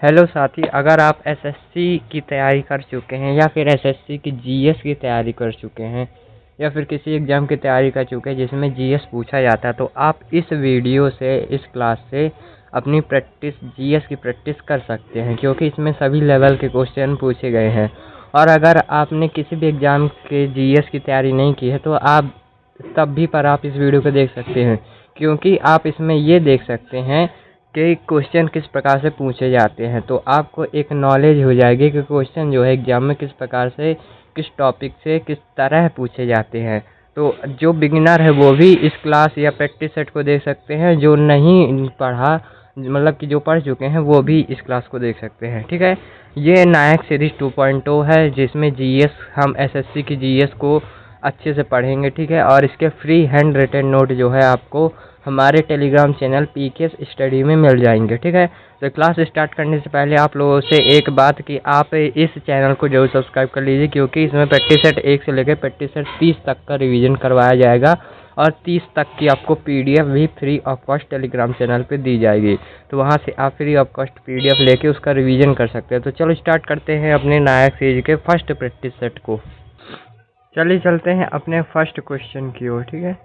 Hello साथी, अगर आप एसएससी की तैयारी कर चुके हैं या फिर एसएससी की जीएस की तैयारी कर चुके हैं या फिर किसी एग्ज़ाम की तैयारी कर चुके हैं जिसमें जीएस पूछा जाता है, तो आप इस वीडियो से, इस क्लास से अपनी प्रैक्टिस, जीएस की प्रैक्टिस कर सकते हैं, क्योंकि इसमें सभी लेवल के क्वेश्चन पूछे गए हैं। और अगर आपने किसी भी एग्ज़ाम के जीएस की तैयारी नहीं की है तो आप तब भी पर आप इस वीडियो को देख सकते हैं, क्योंकि आप इसमें ये देख सकते हैं कि क्वेश्चन किस प्रकार से पूछे जाते हैं। तो आपको एक नॉलेज हो जाएगी कि क्वेश्चन जो है एग्जाम में किस प्रकार से, किस टॉपिक से, किस तरह पूछे जाते हैं। तो जो बिगिनर है वो भी इस क्लास या प्रैक्टिस सेट को देख सकते हैं, जो नहीं पढ़ा, मतलब कि जो पढ़ चुके हैं वो भी इस क्लास को देख सकते हैं। ठीक है, ये नायक सीरीज 2.0 है, जिसमें जीएस, हम एसएससी की जीएस को अच्छे से पढ़ेंगे। ठीक है, और इसके फ्री हैंड रिटन नोट जो है आपको हमारे टेलीग्राम चैनल पीकेएस स्टडी में मिल जाएंगे। ठीक है, तो क्लास स्टार्ट करने से पहले आप लोगों से एक बात कि आप इस चैनल को जरूर सब्सक्राइब कर लीजिए, क्योंकि इसमें प्रैक्टिस सेट 1 से लेकर प्रैक्टिस सेट 30 तक का रिवीजन करवाया जाएगा और 30 तक की आपको पीडीएफ भी free of cost Telegram channel पे दी जाएगी। तो वहाँ से आप फ्री ऑफ कॉस्ट पीडीएफ लेके उसका रिवीजन कर सकते हैं। तो चलो स्टार्ट करते हैं अपने नायक सीरीज के फर्स्ट प्रैक्टिस सेट को। चलिए चलते हैं अपने फर्स्ट क्वेश्चन की ओर। ठीक है,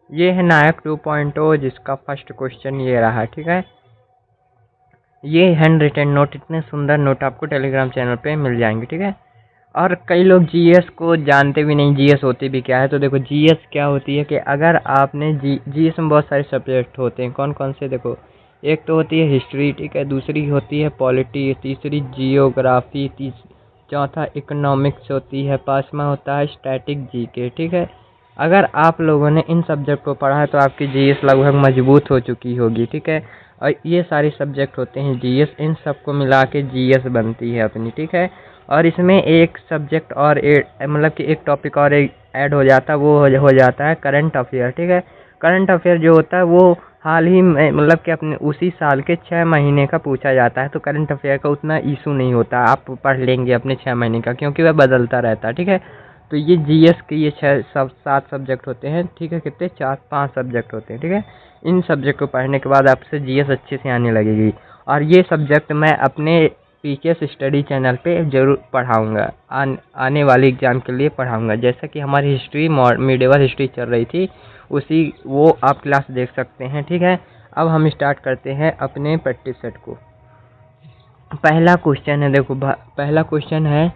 ये है नायक 2.0, जिसका फर्स्ट क्वेश्चन ये रहा। ठीक है, ये हैंड रिटन नोट, इतने सुंदर नोट आपको टेलीग्राम चैनल पे मिल जाएंगे। ठीक है, और कई लोग जीएस को जानते भी नहीं, जीएस होती भी क्या है। तो देखो जीएस क्या होती है कि अगर आपने जीएस में बहुत सारे सब्जेक्ट होते हैं। कौन कौन से? देखो, एक तो होती है हिस्ट्री, ठीक है, दूसरी होती है पॉलिटी, तीसरी जियोग्राफी, चौथा इकोनॉमिक्स होती है, पांचवा होता है स्टैटिक जीके। ठीक है, अगर आप लोगों ने इन सब्जेक्ट को पढ़ा है तो आपकी जीएस लगभग मजबूत हो चुकी होगी। ठीक है, और ये सारे सब्जेक्ट होते हैं जीएस, इन सबको मिला के जीएस बनती है अपनी। ठीक है, और इसमें एक सब्जेक्ट और मतलब कि एक टॉपिक और ऐड हो जाता है, वो हो जाता है करंट अफेयर। ठीक है, करंट अफेयर जो होता है वो हाल ही में, मतलब कि अपने उसी साल के 6 महीने का पूछा जाता है। तो करंट अफेयर का उतना इशू नहीं होता, आप पढ़ लेंगे अपने 6 महीने का, क्योंकि वह बदलता रहता है। ठीक है, तो ये जीएस के ये 7 सब्जेक्ट होते हैं। ठीक है, कितने? 5 सब्जेक्ट होते हैं। ठीक है, इन सब्जेक्ट को पढ़ने के बाद आपसे जीएस अच्छे से आने लगेगी, और ये सब्जेक्ट मैं अपने पीकेएस स्टडी चैनल पे ज़रूर पढ़ाऊँगा, आने वाले एग्ज़ाम के लिए पढ़ाऊँगा। जैसा कि हमारी हिस्ट्री, मिडिवल हिस्ट्री चल रही थी, उसी वो आप क्लास देख सकते हैं। ठीक है, अब हम स्टार्ट करते हैं अपने प्रैक्टिस सेट को। पहला क्वेश्चन है, देखो पहला क्वेश्चन है,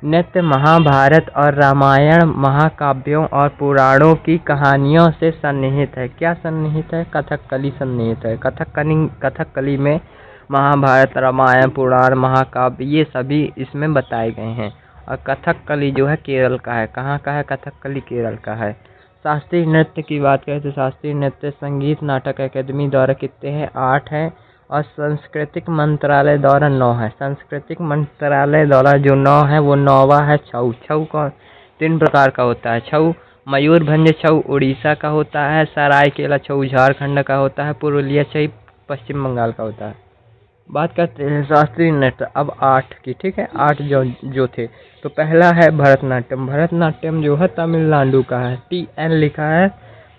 नित्य महाभारत और रामायण महाकाव्यों और पुराणों की कहानियों से सन्निहित है। क्या सन्निहित है? कथकली सन्निहित है। कथकली में महाभारत, रामायण, पुराण, महाकाव्य ये सभी इसमें बताए गए हैं। और कथकली जो है केरल का है। कहाँ का है? कथकली केरल का है। शास्त्रीय नृत्य की बात करें तो शास्त्रीय नृत्य संगीत नाटक अकादमी द्वारा कितने हैं? 8 हैं। और सांस्कृतिक मंत्रालय द्वारा 9 है। सांस्कृतिक मंत्रालय द्वारा जो 9 है वो 9वां है छऊ। छऊ का 3 प्रकार का होता है। छऊ मयूरभंज छऊ उड़ीसा का होता है, सरायकेला छऊ झारखंड का होता है, पुरुलिया छऊ पश्चिम बंगाल का होता है। बात करते हैं शास्त्रीय नृत्य अब 8 की। ठीक है, 8 जो थे, तो पहला है भरतनाट्यम। भरतनाट्यम जो है तमिलनाडु का है, TN लिखा है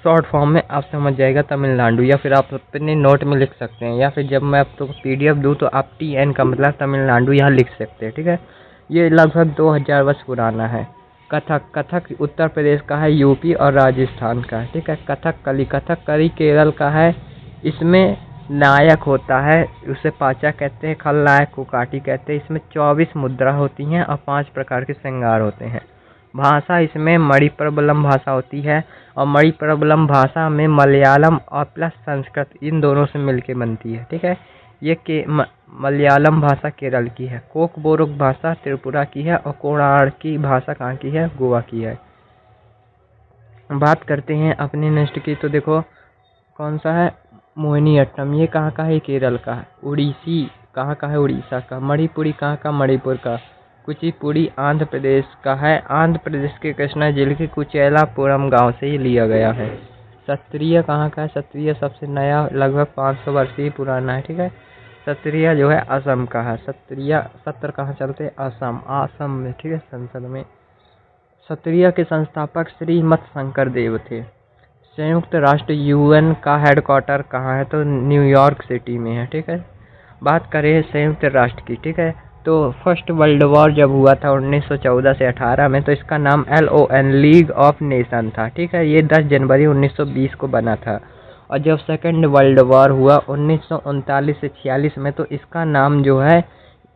शॉर्ट फॉर्म में, आप समझ जाएगा तमिलनाडु, या फिर आप अपने नोट में लिख सकते हैं, या फिर जब मैं आपको पीडीएफ दूं तो आप TN का मतलब तमिलनाडु यहाँ लिख सकते हैं। ठीक है, ये लगभग 2000 वर्ष पुराना है। कथक उत्तर प्रदेश का है, यूपी और राजस्थान का है। ठीक है, कथकली केरल का है। इसमें नायक होता है, उसे पाचा कहते हैं, खलनायक को काटी कहते हैं। इसमें 24 मुद्रा होती हैं और 5 प्रकार के श्रृंगार होते हैं। भाषा इसमें मणिप्रबलम भाषा होती है, और मणिप्रबलम भाषा में मलयालम और प्लस संस्कृत इन दोनों से मिलके बनती है। ठीक है, ये मलयालम भाषा केरल की है, कोकबोरोक भाषा त्रिपुरा की है, और कोणार्की भाषा कहाँ की है? गोवा की है। बात करते हैं अपने नेक्स्ट की, तो देखो कौन सा है? मोहिनीअट्टम। ये कहाँ का है? केरल का है। उड़ीसी कहाँ का है? उड़ीसा का। मणिपुरी कहाँ का? मणिपुर का। कुचिपुड़ी आंध्र प्रदेश का है। आंध्र प्रदेश के कृष्णा जिले के कुचेलापुरम गांव से ये लिया गया है। सत्रिया कहाँ का है? सत्रिया सबसे नया, लगभग 500 वर्ष ही पुराना है। ठीक है, सत्रिया जो है असम का है। सत्रिया सत्र कहाँ चलते हैं? असम में। ठीक है, संसद में। सत्रिया के संस्थापक श्रीमत शंकर देव थे। संयुक्त राष्ट्र UN का हेडक्वार्टर कहाँ है? तो न्यूयॉर्क सिटी में है। ठीक है, बात करें संयुक्त राष्ट्र की, ठीक है, तो फर्स्ट वर्ल्ड वॉर जब हुआ था 1914 से 18 में, तो इसका नाम LON लीग ऑफ नेशन था, ठीक है। ये 10 जनवरी 1920 को बना था। और जब सेकेंड वर्ल्ड वॉर हुआ 1939 से 46 में, तो इसका नाम जो है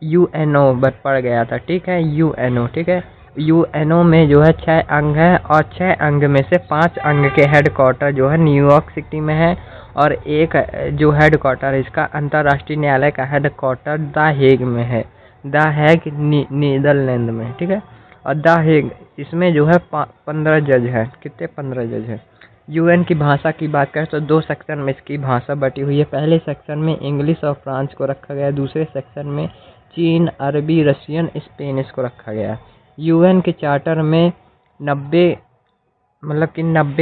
UNO पड़ गया था, ठीक है, UNO, ठीक है। UNO में जो है 6 अंग है, और 6 अंग में से 5 अंग के हेडक्वार्टर जो है न्यूयॉर्क सिटी में है, और एक जो हेडक्वार्टर है इसका अंतर्राष्ट्रीय न्यायालय का हेडक्वार्टर द हेग में है। द हेग नीदरलैंड में, ठीक है। और द हेग इसमें जो है 15 जज है। कितने? 15 जज है। UN की भाषा की बात करें तो 2 सेक्शन में इसकी भाषा बटी हुई है। पहले सेक्शन में इंग्लिश और फ्रांस को रखा गया है, दूसरे सेक्शन में चीन, अरबी, रशियन, स्पेनिश को रखा गया है। UN के चार्टर में 90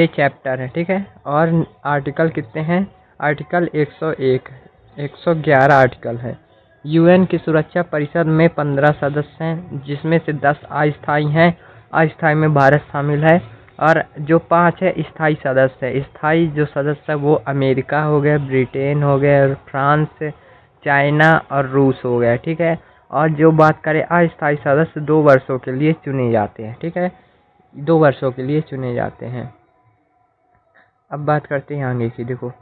चैप्टर है, ठीक है। और आर्टिकल कितने हैं? आर्टिकल 101, 111 आर्टिकल है। UN की सुरक्षा परिषद में 15 सदस्य हैं, जिसमें से 10 अस्थायी हैं। अस्थायी में भारत शामिल है। और जो 5 है स्थायी सदस्य है। स्थायी जो सदस्य है वो अमेरिका हो गया, ब्रिटेन हो गया, फ्रांस, चाइना और रूस हो गया, ठीक है। और जो बात करें अस्थायी सदस्य 2 वर्षों के लिए चुने जाते हैं, ठीक है, 2 वर्षों के लिए चुने जाते हैं। अब बात करते हैं आगे की। देखो,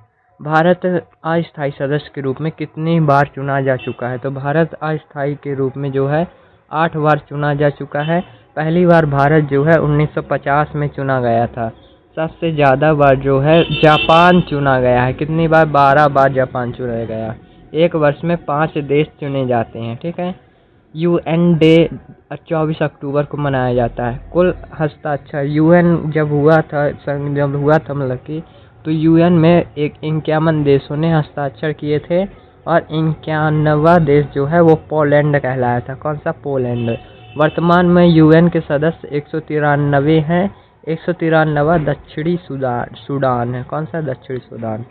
भारत अस्थायी सदस्य के रूप में कितनी बार चुना जा चुका है? तो भारत अस्थायी के रूप में जो है 8 बार चुना जा चुका है। पहली बार भारत जो है 1950 में चुना गया था। सबसे ज़्यादा बार जो है जापान चुना गया है। कितनी बार? 12 बार जापान चुना गया। एक वर्ष में 5 देश चुने जाते हैं, ठीक है। UN डे 24 अक्टूबर को मनाया जाता है। कुल हस्ताक्षर UN जब हुआ था, मतलब कि, तो UN में 51 देशों ने हस्ताक्षर किए थे, और 51वां देश जो है वो पोलैंड कहलाया था। कौन सा? पोलैंड। वर्तमान में UN के सदस्य 193 हैं। 193वां दक्षिणी सूडान है। कौन सा? दक्षिणी सूडान।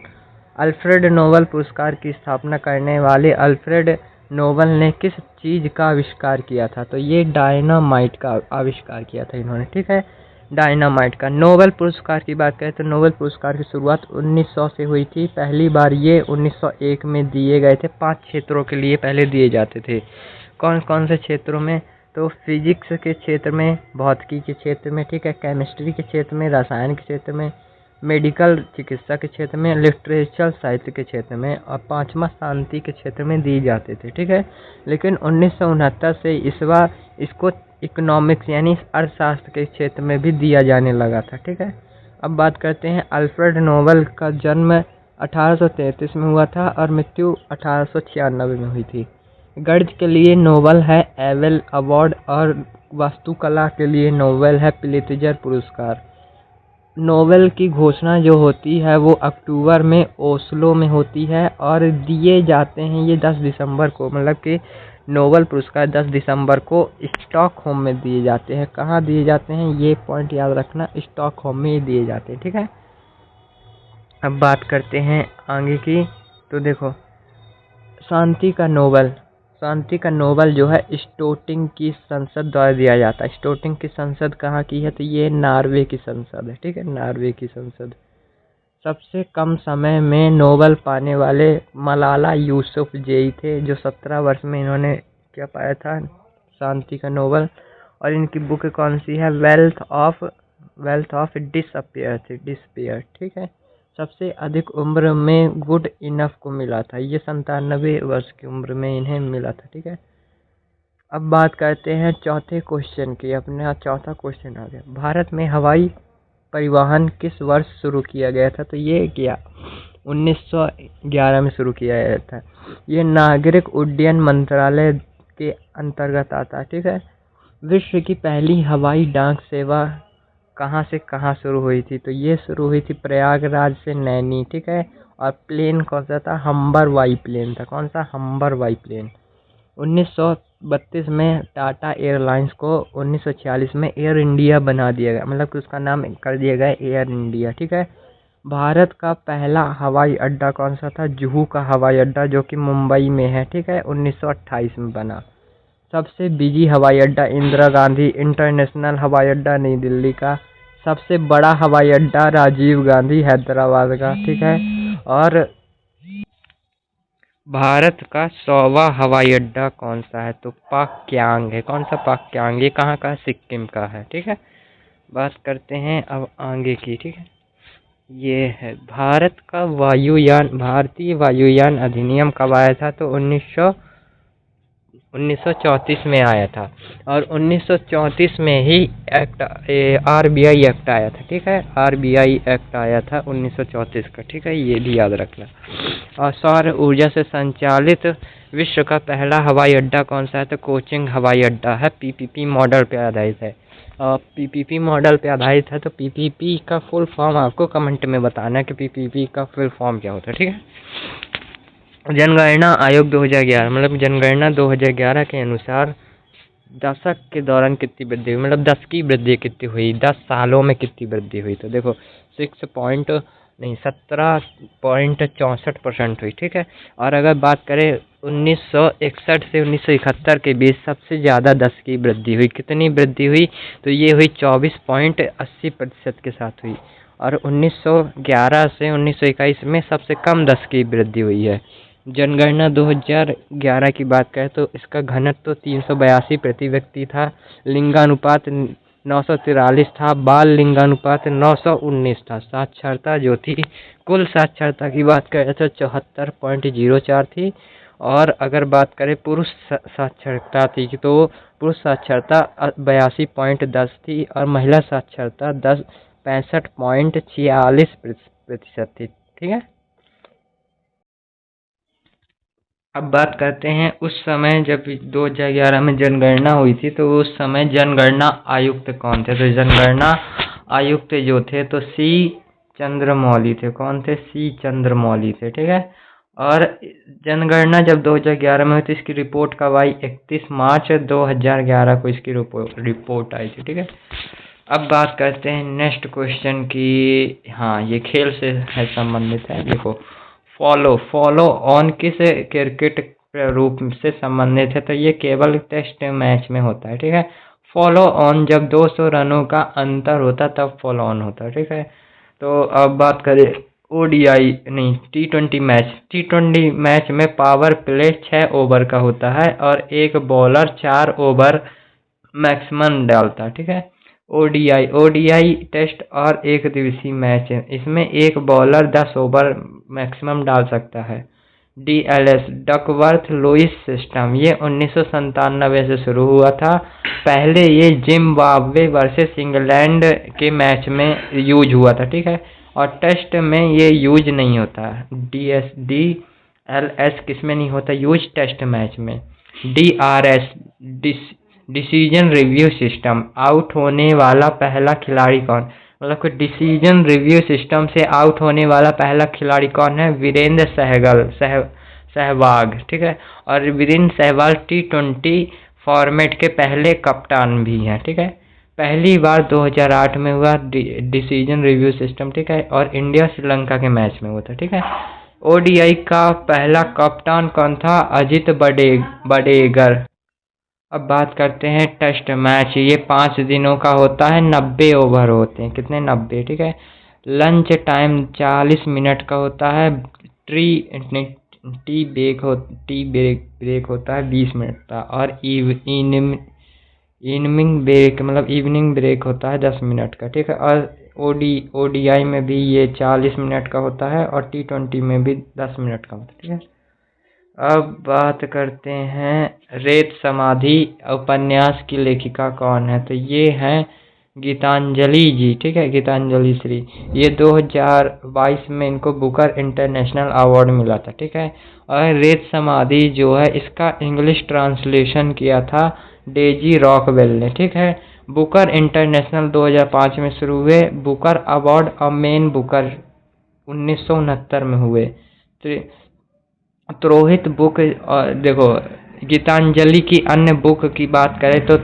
अल्फ्रेड नोबेल पुरस्कार की स्थापना करने वाले अल्फ्रेड नोबेल ने किस चीज़ का आविष्कार किया था? तो ये डायनामाइट का आविष्कार किया था इन्होंने, ठीक है, डायनामाइट का। नोबेल पुरस्कार की बात करें तो नोबेल पुरस्कार की शुरुआत 1900 से हुई थी। पहली बार ये 1901 में दिए गए थे। 5 क्षेत्रों के लिए पहले दिए जाते थे। कौन कौन से क्षेत्रों में? तो फिजिक्स के क्षेत्र में, भौतिकी के क्षेत्र में, ठीक है, केमिस्ट्री के क्षेत्र में, रसायन के क्षेत्र में, मेडिकल चिकित्सा के क्षेत्र में, लिटरेचर साहित्य के क्षेत्र में, और 5वां शांति के क्षेत्र में दिए जाते थे, ठीक है। लेकिन 1969 से इसको इकोनॉमिक्स यानी अर्थशास्त्र के क्षेत्र में भी दिया जाने लगा था, ठीक है। अब बात करते हैं, अल्फ्रेड नोबेल का जन्म 1833 में हुआ था और मृत्यु 1896 में हुई थी। गणित के लिए नोबेल है एबेल अवार्ड, और वास्तुकला के लिए नोबेल है प्लित्जर पुरस्कार। नोबेल की घोषणा जो होती है वो अक्टूबर में ओस्लो में होती है, और दिए जाते हैं ये 10 दिसंबर को, मतलब कि नोबेल पुरस्कार 10 दिसंबर को स्टॉकहोम में दिए जाते हैं। कहाँ दिए जाते हैं? ये पॉइंट याद रखना, स्टॉकहोम में ही दिए जाते हैं, ठीक है। अब बात करते हैं आगे की। तो देखो, शांति का नोबेल जो है स्टोटिंग की संसद द्वारा दिया जाता है। स्टोटिंग की संसद कहाँ की है? तो ये नॉर्वे की संसद है, ठीक है, नॉर्वे की संसद। सबसे कम समय में नोबेल पाने वाले मलाला यूसुफजई थे, जो 17 वर्ष में इन्होंने क्या पाया था? शांति का नोबेल। और इनकी बुक कौन सी है? वेल्थ ऑफ डिसअपियर, ठीक है। सबसे अधिक उम्र में गुड इनफ को मिला था। ये 97 वर्ष की उम्र में इन्हें मिला था, ठीक है। अब बात करते हैं चौथे क्वेश्चन की। अपना चौथा क्वेश्चन आ गया, भारत में हवाई परिवहन किस वर्ष शुरू किया गया था? तो ये 1911 में शुरू किया गया था। ये नागरिक उड्डयन मंत्रालय के अंतर्गत आता है, ठीक है। विश्व की पहली हवाई डाक सेवा कहाँ से कहाँ शुरू हुई थी? तो ये शुरू हुई थी प्रयागराज से नैनी, ठीक है। और प्लेन कौन सा था? हम्बर वाई प्लेन था। कौन सा? हम्बर वाई प्लेन। 1932 में टाटा एयरलाइंस को 1946 में एयर इंडिया बना दिया गया, मतलब कि उसका नाम कर दिया गया एयर इंडिया, ठीक है। भारत का पहला हवाई अड्डा कौन सा था? जुहू का हवाई अड्डा, जो कि मुंबई में है, ठीक है, 1928 में बना। सबसे बिजी हवाई अड्डा इंदिरा गांधी इंटरनेशनल हवाई अड्डा नई दिल्ली का। सबसे बड़ा हवाई अड्डा राजीव गांधी हैदराबाद का, ठीक है। और भारत का 100वां हवाई अड्डा कौन सा है? तो पाक्यांग है। कौन सा पाक्यांग? ये कहाँ का? सिक्किम का है। ठीक है, बात करते हैं अब आगे की। ठीक है, ये है भारतीय वायुयान अधिनियम कब आया था? तो 1934 में आया था। और 1934 में ही एक्ट आरबीआई एक्ट आया था। ठीक है, आरबीआई एक्ट आया था 1934 का। ठीक है, ये भी याद रखना। और सौर ऊर्जा से संचालित विश्व का पहला हवाई अड्डा कौन सा है? तो कोचिंग हवाई अड्डा है। पीपीपी मॉडल पे आधारित है। पीपीपी मॉडल पे आधारित है। तो पीपीपी का फुल फॉर्म आपको कमेंट में बताना है कि पीपीपी का फुल फॉर्म क्या होता है। ठीक है, जनगणना आयोग 2011, मतलब जनगणना 2011 के अनुसार दशक के दौरान कितनी वृद्धि हुई, मतलब 10 की वृद्धि कितनी हुई, 10 सालों में कितनी वृद्धि हुई? तो देखो 17.64% हुई। ठीक है, और अगर बात करें 1961 से 1971 के बीच सबसे ज़्यादा 10 की वृद्धि हुई। कितनी वृद्धि हुई? तो ये हुई 24.80% के साथ हुई। और 1911 से 1921 में सबसे कम 10 की वृद्धि हुई है। जनगणना 2011 की बात करें तो इसका घनत्व 382 प्रति व्यक्ति था। लिंगानुपात 943 था। बाल लिंगानुपात 919 था। साक्षरता जो थी, कुल साक्षरता की बात करें तो 74.04 थी। और अगर बात करें पुरुष साक्षरता थी तो पुरुष साक्षरता 82.10 थी और महिला साक्षरता 65.46% थी। ठीक है, अब बात करते हैं उस समय जब 2011 में जनगणना हुई थी तो उस समय जनगणना आयुक्त कौन थे? तो जनगणना आयुक्त जो थे तो सी चंद्रमौली थे। कौन थे? सी चंद्रमौली थे। ठीक है, और जनगणना जब 2011 में हुई तो इसकी रिपोर्ट कब आई? 31 मार्च 2011 को इसकी रिपोर्ट आई थी। ठीक है, अब बात करते हैं नेक्स्ट क्वेश्चन की। हाँ, ये खेल से है संबंधित है। देखो, फॉलो ऑन किस क्रिकेट रूप से संबंधित है? तो ये केवल टेस्ट मैच में होता है। ठीक है, फॉलो ऑन जब 200 रनों का अंतर होता तब फॉलो ऑन होता है। ठीक है, तो अब बात करें ओडीआई नहीं टी20 मैच में पावर प्ले 6 ओवर का होता है और एक बॉलर 4 ओवर मैक्सिमम डालता है। ठीक है, ओडीआई टेस्ट और एक दिवसीय मैच है। इसमें एक बॉलर 10 ओवर मैक्सिमम डाल सकता है। डीएलएस डकवर्थ लुईस सिस्टम ये 1997 से शुरू हुआ था। पहले ये जिम्बाब्वे वर्सेस इंग्लैंड के मैच में यूज हुआ था। ठीक है, और टेस्ट में ये यूज नहीं होता। डीएलएस किस में नहीं होता यूज? टेस्ट मैच में। DRS decision review system out होने वाला पहला खिलाड़ी कौन? मतलब कि डिसीजन रिव्यू सिस्टम से आउट होने वाला पहला खिलाड़ी कौन है? वीरेंद्र सहवाग। ठीक है, और वीरेंद्र सहवाग टी20 फॉर्मेट के पहले कप्तान भी हैं। ठीक है, पहली बार 2008 में हुआ डिसीजन रिव्यू सिस्टम। ठीक है, और इंडिया श्रीलंका के मैच में हुआ था। ठीक है, ओडीआई का पहला कप्तान कौन था? अजित बडेगर। अब बात करते हैं टेस्ट मैच। ये 5 दिनों का होता है, 90 ओवर होते हैं। कितने? 90। ठीक है, लंच टाइम 40 मिनट का होता है। ट्री टी ब्रेक होता है 20 मिनट का। और इवनिंग ब्रेक होता है 10 मिनट का। ठीक है, और ओडीआई में भी ये 40 मिनट का होता है और टी20 में भी 10 मिनट का होता है। ठीक है, अब बात करते हैं रेत समाधि उपन्यास की लेखिका कौन है? तो ये हैं गीतांजलि जी। ठीक है, गीतांजलि श्री। ये 2022 में इनको बुकर इंटरनेशनल अवार्ड मिला था। ठीक है, और रेत समाधि जो है इसका इंग्लिश ट्रांसलेशन किया था डेजी रॉकवेल ने। ठीक है, बुकर इंटरनेशनल 2005 में शुरू हुए। बुकर अवार्ड और मेन बुकर 1969 में हुए। त्रोहित बुक। और देखो, गीतांजलि की अन्य बुक की बात करें तो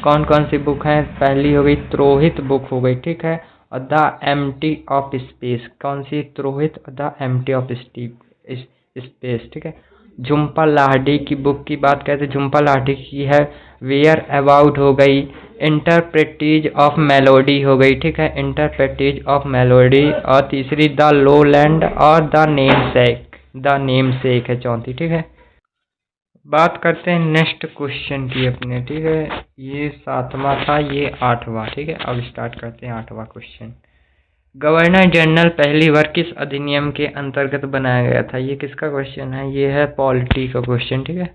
कौन कौन सी बुक हैं? पहली हो गई त्रोहित बुक हो गई। ठीक है, और द एम्प्टी ऑफ स्पेस। कौन सी? त्रोहित द एम्प्टी ऑफ स्पेस। ठीक है, झुम्पा लाहिड़ी की बुक की बात करें तो झुम्पा लाहिड़ी की है वेयर अबाउट हो गई। इंटरप्रेटीज ऑफ मेलोडी हो गई। ठीक है, इंटरप्रेटीज ऑफ मेलोडी। और तीसरी द लोलैंड और द नेमसेक। द नेम से एक है चौथी, ठीक है। बात करते हैं नेक्स्ट क्वेश्चन की अपने, ठीक है। ये 7वां था, ये 8वां, ठीक है। अब स्टार्ट करते हैं 8वां क्वेश्चन। गवर्नर जनरल पहली बार किस अधिनियम के अंतर्गत बनाया गया था? ये किसका क्वेश्चन है? ये है पॉलिटी का क्वेश्चन, ठीक है।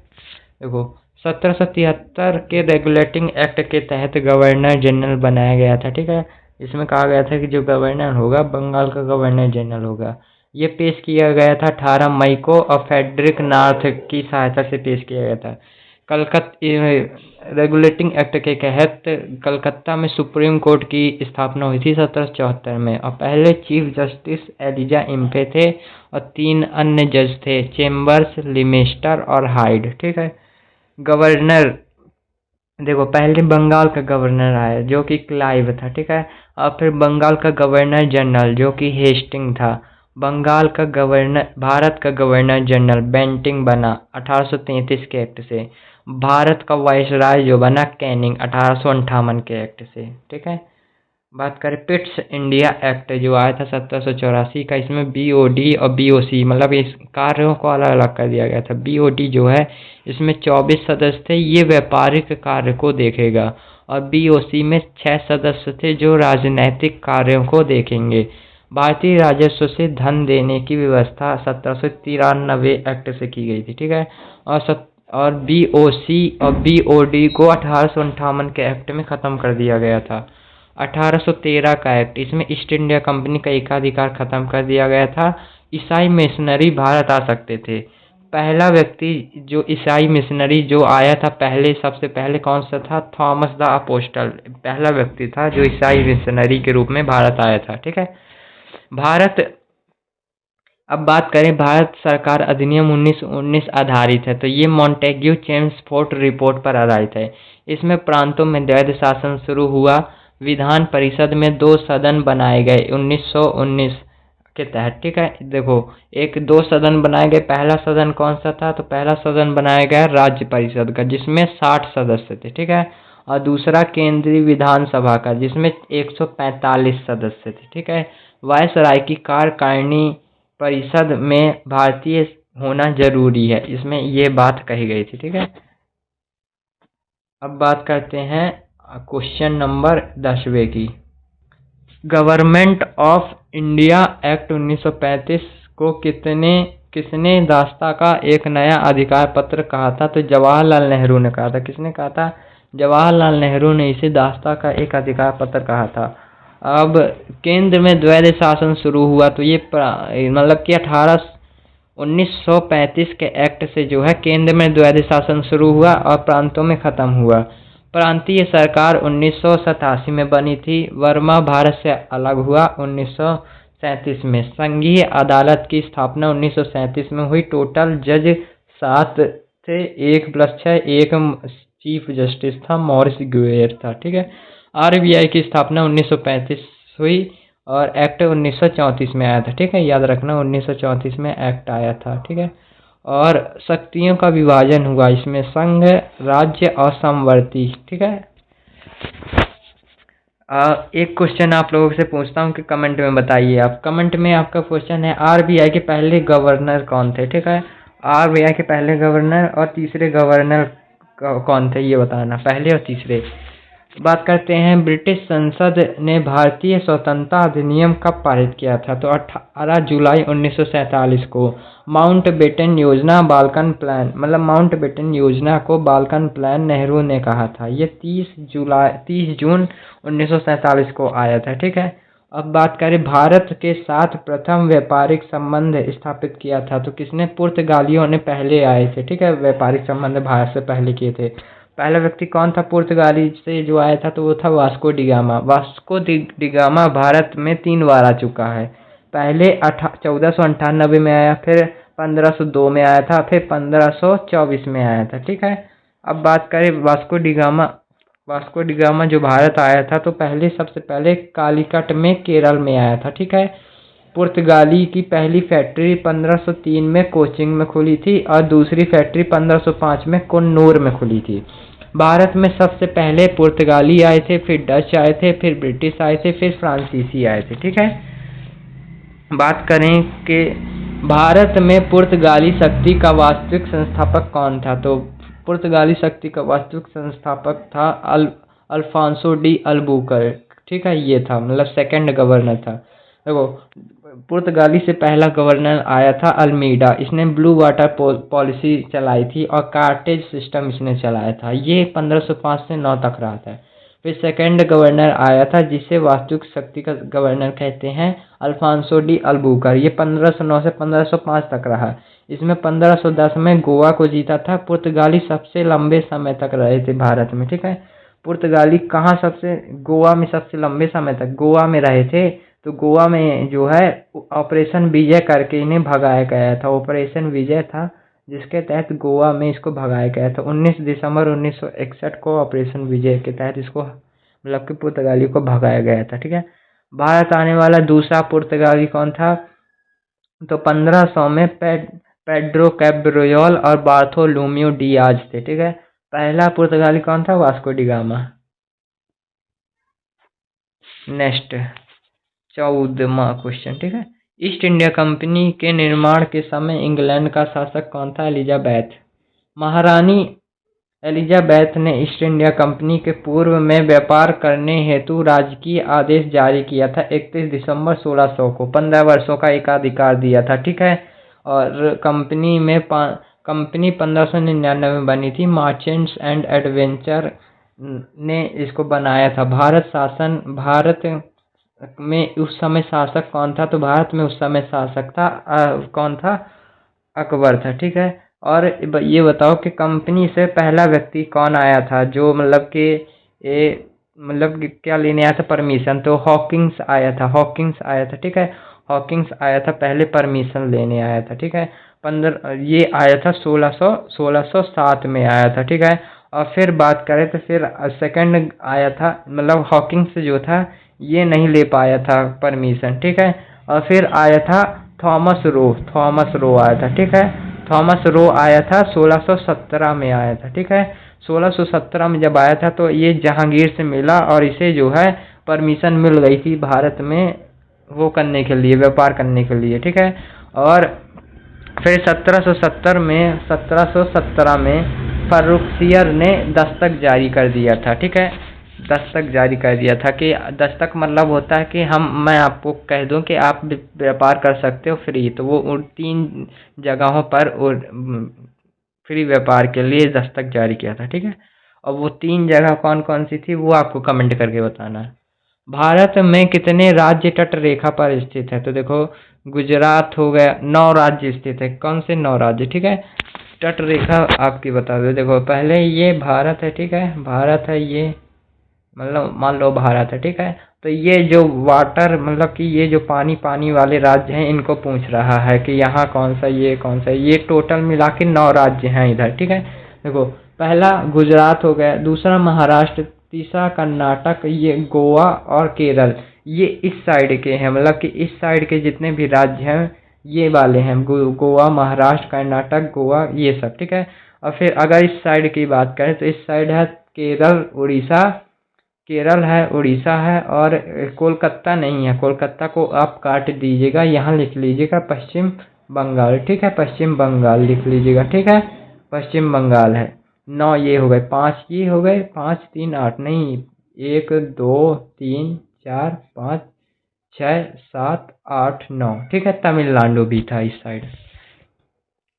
देखो 1773 के रेगुलेटिंग एक्ट के तहत गवर्नर जनरल बनाया गया था, ठीक है। इसमें कहा गया था कि जो गवर्नर होगा बंगाल का गवर्नर जनरल होगा। ये पेश किया गया था 18 मई को और फ्रेडरिक नार्थ की सहायता से पेश किया गया था। रेगुलेटिंग एक्ट के तहत कलकत्ता में सुप्रीम कोर्ट की स्थापना हुई थी 1774 में, और पहले चीफ जस्टिस एलिजा इम्फे थे और 3 अन्य जज थे, चेम्बर्स, लिमेस्टर और हाइड, ठीक है। गवर्नर, देखो पहले बंगाल का गवर्नर आया जो कि क्लाइव था, ठीक है। और फिर बंगाल का गवर्नर जनरल जो कि हेस्टिंग था। बंगाल का गवर्नर, भारत का गवर्नर जनरल बेंटिंग बना 1833 के एक्ट से। भारत का वाइसराय जो बना कैनिंग 1858 के एक्ट से, ठीक है। बात करें पिट्स इंडिया एक्ट जो आया था 1784 का, इसमें बीओडी और बीओसी मतलब इस कार्यों को अलग अलग कर दिया गया था। बीओडी जो है इसमें 24 सदस्य थे, ये व्यापारिक कार्य को देखेगा, और बीओसी में 6 सदस्य थे जो राजनैतिक कार्यों को देखेंगे। भारतीय राजस्व से धन देने की व्यवस्था 1793 एक्ट से की गई थी, ठीक है। और बीओसी और बीओडी को 1858 के एक्ट में ख़त्म कर दिया गया था। 1813 का एक्ट, इसमें ईस्ट इंडिया कंपनी का एकाधिकार खत्म कर दिया गया था। ईसाई मिशनरी भारत आ सकते थे। पहला व्यक्ति जो ईसाई मिशनरी जो आया था पहले, सबसे पहले कौन सा था? थॉमस द अपोस्टल पहला व्यक्ति था जो ईसाई मिशनरी के रूप में भारत आया था, ठीक है। भारत, अब बात करें भारत सरकार अधिनियम 1919 आधारित है, तो ये मॉन्टेग्यू चेम्सफोर्ड रिपोर्ट पर आधारित है। इसमें प्रांतों में द्वैध शासन शुरू हुआ। विधान परिषद में 2 सदन बनाए गए 1919 के तहत, ठीक है। देखो 2 सदन बनाए गए। पहला सदन कौन सा था? तो पहला सदन बनाया गया राज्य परिषद का जिसमें 60 सदस्य थे, ठीक है। और दूसरा केंद्रीय विधानसभा का जिसमें 145 सदस्य थे, ठीक है। वायसराय की कार्यकारिणी परिषद में भारतीय होना जरूरी है, इसमें ये बात कही गई थी, ठीक है। अब बात करते हैं क्वेश्चन नंबर 10वें की। गवर्नमेंट ऑफ इंडिया एक्ट 1935 को किसने दास्ता का एक नया अधिकार पत्र कहा था? तो जवाहरलाल नेहरू ने कहा था। किसने कहा था? जवाहरलाल नेहरू ने इसे दास्ता का एक अधिकार पत्र कहा था। अब केंद्र में द्वैध शासन शुरू हुआ, तो ये मतलब कि 1935 के एक्ट से जो है केंद्र में द्वैध शासन शुरू हुआ और प्रांतों में खत्म हुआ। प्रांतीय सरकार 1987 में बनी थी। वर्मा भारत से अलग हुआ 1937 में। संघीय अदालत की स्थापना 1937 में हुई। टोटल जज 7 थे, 1+6, एक चीफ जस्टिस था, मॉरिस गुएर था, ठीक है। आरबीआई की स्थापना 1935 हुई और एक्ट 1934 में आया था, ठीक है। याद रखना 1934 में एक्ट आया था, ठीक है। और शक्तियों का विभाजन हुआ इसमें, संघ, राज्य और समवर्ती, ठीक है। एक क्वेश्चन आप लोगों से पूछता हूँ कि कमेंट में बताइए। आप कमेंट में आपका क्वेश्चन है आरबीआई के पहले गवर्नर कौन थे, ठीक है। आरबीआई के पहले गवर्नर और तीसरे गवर्नर कौन थे ये बताना, पहले और तीसरे। बात करते हैं ब्रिटिश संसद ने भारतीय स्वतंत्रता अधिनियम कब पारित किया था? तो 18 जुलाई 1947 को। माउंटबेटन योजना, बाल्कन प्लान, मतलब माउंटबेटन योजना को बाल्कन प्लान नेहरू ने कहा था। ये 30 जून 1947 को आया था, ठीक है। अब बात करें भारत के साथ प्रथम व्यापारिक संबंध स्थापित किया था, तो किसने? पुर्तगालियों ने पहले आए थे, ठीक है। व्यापारिक संबंध भारत से पहले किए थे। पहला व्यक्ति कौन था पुर्तगाली से जो आया था? तो वो था Vasco da Gama. Vasco da Gama Bharat में 3 बार आ चुका है। पहले 1498 में आया, फिर 1502 में आया था, फिर 1524 में आया था, ठीक है। अब बात करें वास्को डिगामा जो भारत आया था तो सबसे पहले कालीकट में केरल में आया था, ठीक है। पुर्तगाली की पहली फैक्ट्री 1503 में कोचिंग में खुली थी और दूसरी फैक्ट्री 1505 में कन्नूर में खुली थी। भारत में सबसे पहले पुर्तगाली आए थे, फिर डच आए थे, फिर ब्रिटिश आए थे, फिर फ्रांसीसी आए थे, ठीक है। बात करें कि भारत में पुर्तगाली शक्ति का वास्तविक संस्थापक कौन था? तो पुर्तगाली शक्ति का वास्तविक संस्थापक था अल्फांसो डी अल्बुकर्क। ठीक है, ये था मतलब सेकंड गवर्नर था। देखो, पुर्तगाली से पहला गवर्नर आया था अल्मीडा। इसने ब्लू वाटर पॉलिसी चलाई थी और कार्टेज सिस्टम इसने चलाया था। ये 1505 से 9 तक रहा था। फिर सेकंड गवर्नर आया था जिसे वास्तविक शक्ति का गवर्नर कहते हैं, अल्फांसो डी अल्बुकर्क। ये 1509 से 1505 तक रहा। इसमें 1510 में गोवा को जीता था। पुर्तगाली सबसे लंबे समय तक रहे थे भारत में। ठीक है, पुर्तगाली कहाँ सबसे, गोवा में सबसे लंबे समय तक गोवा में रहे थे। तो गोवा में जो है ऑपरेशन विजय करके इन्हें भगाया गया था। ऑपरेशन विजय था जिसके तहत गोवा में इसको भगाया गया था। 19 दिसंबर 1961 को ऑपरेशन विजय के तहत इसको मतलब कि पुर्तगाली को भगाया गया था। ठीक है, भारत आने वाला दूसरा पुर्तगाली कौन था? तो 1500 में पेड्रो कैब्रियोल और बार्थोलोम्यू डियाज थे। ठीक है, पहला पुर्तगाली कौन था? Vasco da Gama. नेक्स्ट 14वां क्वेश्चन। ठीक है, ईस्ट इंडिया कंपनी के निर्माण के समय इंग्लैंड का शासक कौन था? एलिजाबेथ। महारानी एलिजाबेथ ने ईस्ट इंडिया कंपनी के पूर्व में व्यापार करने हेतु राजकीय आदेश जारी किया था 31 दिसंबर 1600 को। 15 वर्षों का एकाधिकार दिया था। ठीक है, और कंपनी 1599 में बनी थी। मर्चेंट्स एंड एडवेंचर ने इसको बनाया था। भारत में उस समय शासक कौन था? तो भारत में उस समय शासक था कौन था? अकबर था। ठीक है, और ये बताओ कि कंपनी से पहला व्यक्ति कौन आया था जो मतलब कि क्या लेने आया था? परमिशन। तो हॉकिंस आया था। ठीक है, हॉकिंस आया था, पहले परमिशन लेने आया था। ठीक है, ये आया था 1607 में आया था। ठीक है, और फिर बात करें तो फिर सेकंड आया था, मतलब हॉकिंस जो था ये नहीं ले पाया था परमिशन। ठीक है, और फिर आया था थॉमस रो आया था। ठीक है, थॉमस रो आया था 1617 में आया था। ठीक है, 1617 में जब आया था तो ये जहांगीर से मिला और इसे जो है परमिशन मिल गई थी भारत में वो करने के लिए, व्यापार करने के लिए। ठीक है, और फिर 1717 में फर्रुखसियर ने दस्तक जारी कर दिया था। ठीक है, दस्तक जारी कर दिया था कि दस्तक मतलब होता है कि मैं आपको कह दूं कि आप व्यापार कर सकते हो फ्री। तो वो उन 3 जगहों पर फ्री व्यापार के लिए दस्तक जारी किया था। ठीक है, और वो 3 जगह कौन कौन सी थी वो आपको कमेंट करके बताना है। भारत में कितने राज्य तट रेखा पर स्थित है? तो देखो, गुजरात हो गया, 9 राज्य स्थित है। कौन से 9 राज्य? ठीक है, तट रेखा आपकी बता दो। देखो, पहले ये भारत है। ठीक है, भारत है ये, मतलब मान लो भारत है। ठीक है, तो ये जो वाटर मतलब कि ये जो पानी वाले राज्य हैं इनको पूछ रहा है कि यहाँ कौन सा, ये कौन सा। ये टोटल मिला के 9 राज्य हैं इधर। ठीक है, देखो, पहला गुजरात हो गया, दूसरा महाराष्ट्र, तीसरा कर्नाटक, ये गोवा और केरल। ये इस साइड के हैं, मतलब कि इस साइड के जितने भी राज्य हैं ये वाले हैं, गोवा, महाराष्ट्र, कर्नाटक, गोवा, ये सब। ठीक है, और फिर अगर इस साइड की बात करें तो इस साइड है केरल है, उड़ीसा है, और कोलकाता नहीं है। कोलकाता को आप काट दीजिएगा, यहाँ लिख लीजिएगा पश्चिम बंगाल। ठीक है, पश्चिम बंगाल लिख लीजिएगा। ठीक है, पश्चिम बंगाल है। 9 ये हो गए, 5 ये हो गए, 5 3 8 नहीं, 1 2 3 4 5 6 7 8 9। ठीक है, तमिलनाडु भी था इस साइड।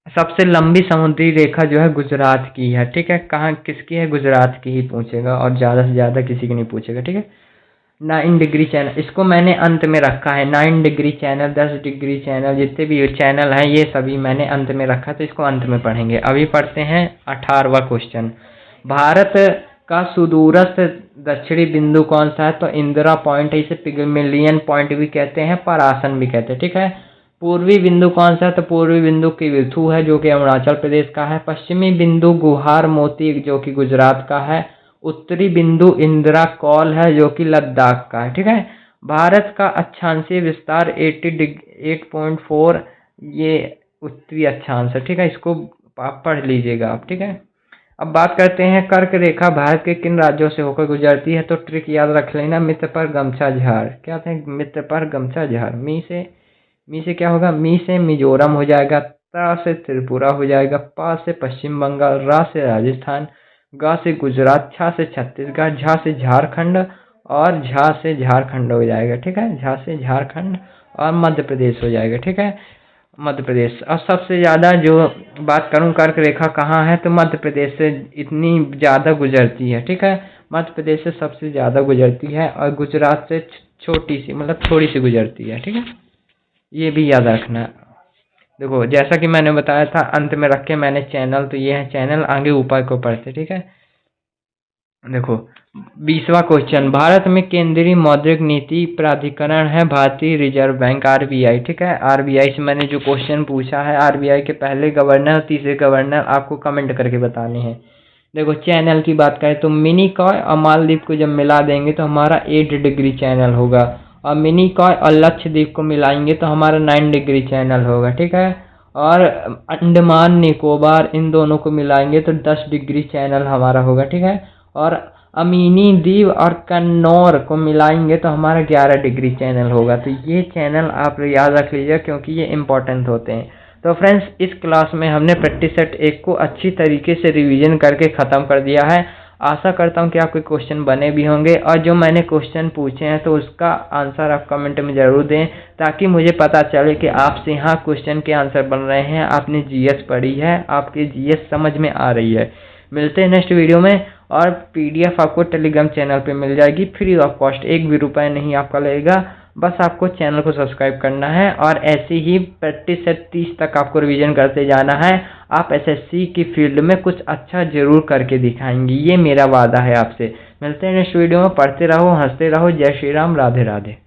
सबसे लंबी समुद्री रेखा जो है गुजरात की है। ठीक है, कहाँ किसकी है? गुजरात की ही पूछेगा और ज़्यादा से ज़्यादा किसी की नहीं पूछेगा। ठीक है, 9 डिग्री चैनल, इसको मैंने अंत में रखा है। 9 डिग्री चैनल, 10 डिग्री चैनल, जितने भी चैनल हैं ये सभी मैंने अंत में रखा, तो इसको अंत में पढ़ेंगे। अभी पढ़ते हैं 18वां क्वेश्चन। भारत का सुदूरस्थ दक्षिणी बिंदु कौन सा है? तो इंदिरा पॉइंट है, इसे पिग्मेलियन पॉइंट भी कहते हैं, परासन भी कहते हैं। ठीक है, पूर्वी बिंदु कौन सा है? तो पूर्वी बिंदु किविथु है जो कि अरुणाचल प्रदेश का है। पश्चिमी बिंदु गुहार मोती जो कि गुजरात का है। उत्तरी बिंदु इंदिरा कौल है जो कि लद्दाख का है। ठीक है, भारत का अक्षांशीय विस्तार 8.4 ये उत्तरी अक्षांश है। ठीक है, इसको आप पढ़ लीजिएगा आप। ठीक है, अब बात करते हैं कर्क रेखा भारत के किन राज्यों से होकर गुजरती है? तो ट्रिक याद रख लेना, मित्र पर गमछा झाड़। क्या थे? मित्र पर गमछा झाड़। मी से मी से क्या होगा, मी से मिजोरम हो जाएगा, ता से त्रिपुरा हो जाएगा, पा से पश्चिम बंगाल, रा से राजस्थान, गा से गुजरात, छा से छत्तीसगढ़, झा से झारखंड और झा से झारखंड हो जाएगा। ठीक है, झा से झारखंड और मध्य प्रदेश हो जाएगा। ठीक है, मध्य प्रदेश। और सबसे ज़्यादा जो बात करूं कर्क रेखा कहाँ है, तो मध्य प्रदेश से इतनी ज़्यादा गुजरती है। ठीक है, मध्य प्रदेश से सबसे ज़्यादा गुजरती है और गुजरात से छोटी सी, मतलब थोड़ी सी गुजरती है। ठीक है, ये भी याद रखना। देखो जैसा कि मैंने बताया था, अंत में रख के मैंने चैनल, तो ये है चैनल, आगे ऊपर को पढ़ते। ठीक है, देखो 20वां क्वेश्चन, भारत में केंद्रीय मौद्रिक नीति प्राधिकरण है भारतीय रिजर्व बैंक, आरबीआई। ठीक है, आरबीआई से मैंने जो क्वेश्चन पूछा है, आरबीआई के पहले गवर्नर, तीसरे गवर्नर आपको कमेंट करके बताने हैं। देखो चैनल की बात करें तो मिनिकॉय और मालदीव को जब मिला देंगे तो हमारा 8 डिग्री चैनल होगा, और मिनिकॉय और लक्षद्वीप को मिलाएंगे तो हमारा 9 डिग्री चैनल होगा। ठीक है, और अंडमान निकोबार इन दोनों को मिलाएंगे तो 10 डिग्री चैनल हमारा होगा। ठीक है, और अमीनी द्वीप और कन्नौर को मिलाएंगे तो हमारा 11 डिग्री चैनल होगा। तो ये चैनल आप याद रख लीजिए क्योंकि ये इंपॉर्टेंट होते हैं। तो फ्रेंड्स, इस क्लास में हमने प्रैक्टिस सेट 1 को अच्छी तरीके से रिवीजन करके ख़त्म कर दिया है। आशा करता हूँ कि आपके क्वेश्चन बने भी होंगे, और जो मैंने क्वेश्चन पूछे हैं तो उसका आंसर आप कमेंट में ज़रूर दें, ताकि मुझे पता चले कि आपसे यहाँ क्वेश्चन के आंसर बन रहे हैं, आपने जीएस पढ़ी है, आपकी जीएस समझ में आ रही है। मिलते हैं नेक्स्ट वीडियो में, और पीडीएफ आपको टेलीग्राम चैनल पे मिल जाएगी फ्री ऑफ कॉस्ट, 1 भी रुपये नहीं आपका लगेगा। बस आपको चैनल को सब्सक्राइब करना है, और ऐसे ही प्रैक्टिस सेट 30 तक आपको रिवीजन करते जाना है। आप एसएससी की फील्ड में कुछ अच्छा जरूर करके दिखाएंगे, ये मेरा वादा है आपसे। मिलते हैं नेक्स्ट वीडियो में, पढ़ते रहो, हंसते रहो। जय श्री राम, राधे राधे।